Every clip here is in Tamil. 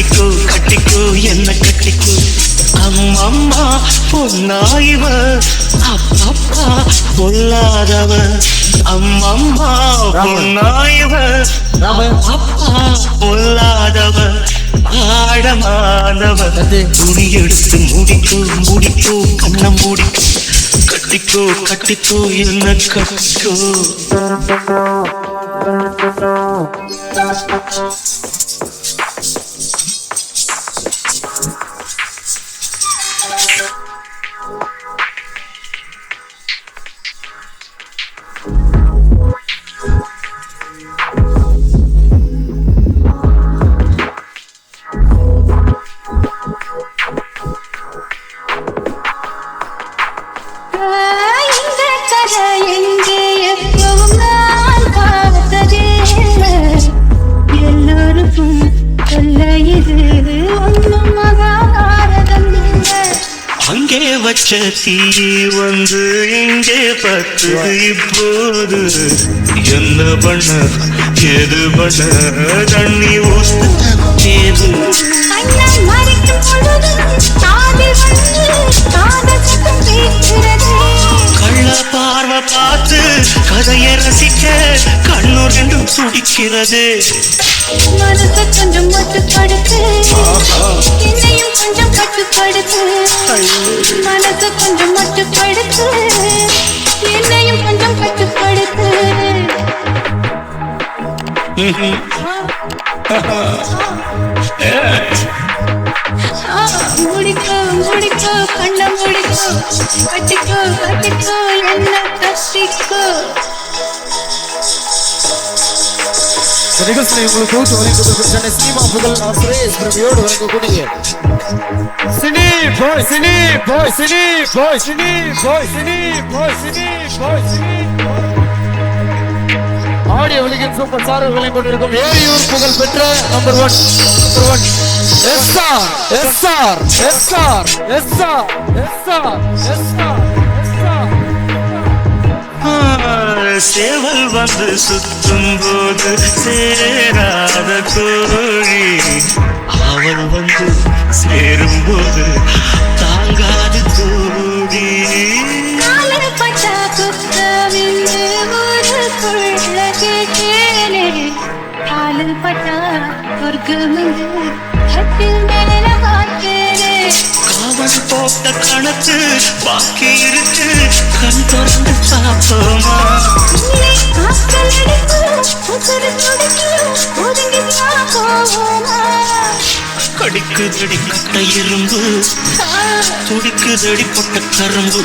கட்டிக்கோ கட்டிக்கோ என்ன கட்டிக்கோ அம்மம்மா பொன்னாயிவ அப்பப்பா பொல்லாதவ அம்மம்மா பொன்னாயிவ அப்பா பொல்லாதவ ஆழமானவ துணி எடுத்து முடிக்கோ முடிக்கோ கண்ணம் முடிக்கோ கட்டிக்கோ கட்டிக்கோ என்ன கட்டிக்கோ அங்கே வச்ச தீ வந்து இங்கே பத்து இப்போது என்ன பண்ண எது பண்ண தண்ணி ஊசேது கள்ள பார்வை பார்த்து கதையை ரசிக்க கண்ணு ரெண்டும் துடிக்கிறது மனசு கொஞ்சம் மட்டுப்படுத்து என்னையும் கொஞ்சம் கட்டுப்படுத்து மனசு கொஞ்சம் மட்டுப்படுத்து என்னையும் கொஞ்சம் கட்டுப்படுத்து முடிக்கோ முடிக்கோ கண்ண முடிக்கோ கட்டிக்கோ கட்டிக்கோ என்ன கட்டிக்கோ நிகழ்ச்சியை உங்களுக்கு கூட்டு வரைக்கும் சென்னை சினிமா புகழ் சுரேஷ் பிரபியோடு வழங்கக்கூடிய சினி பாய் சினி பாய் சினி பாய் சினி பாய் சினி பாய் சினி பாய் சினி ஆடியோ வெளியின் சூப்பர் ஸ்டார்களை கொண்டிருக்கும் ஏரியூர் புகழ் பெற்ற number 1 SR SR SR SR SR SR சேவல் வந்து சுத்தும் போது சேராத கோழி அவள் வந்து சேரும் போது தாங்காது கோழி பட்டா குத்தவிந்து ஒரு கொள்ள கேட்டேனே காலில் பட்டா சொர்க்கமிந்து கட்டில் மேல பார்த்தேனே காவல் போட்ட கணக்கு பாக்கி இருக்கு கண் திறந்து சாப்போமா கடிக்குதடி கட்ட எறும்பு துடிக்குதடி பொட்ட கரும்பு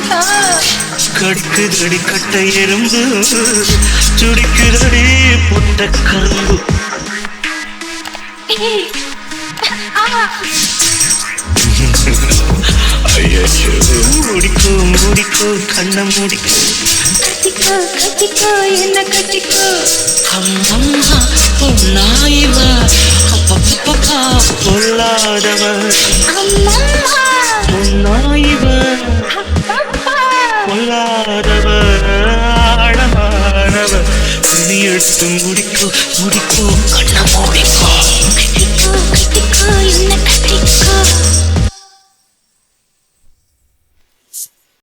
கடிக்குதடி கட்ட எறும்பு துடிக்குதடி பொட்ட கரும்பு முடிக்கோ முடிக்கோ கண்ண முடிக்கோ கட்டிக்கோ கட்டிக்கோ என்ன கட்டிக்கோ அம்மம்மா பொன்னாயிவ அப்பப்பா பொல்லாதவ அம்மம்மா பொன்னாயிவ பொல்லாதவ ஆழமானவ துணி எடுத்து முடிக்கோ முடிக்கோ கண்ண முடிக்கோ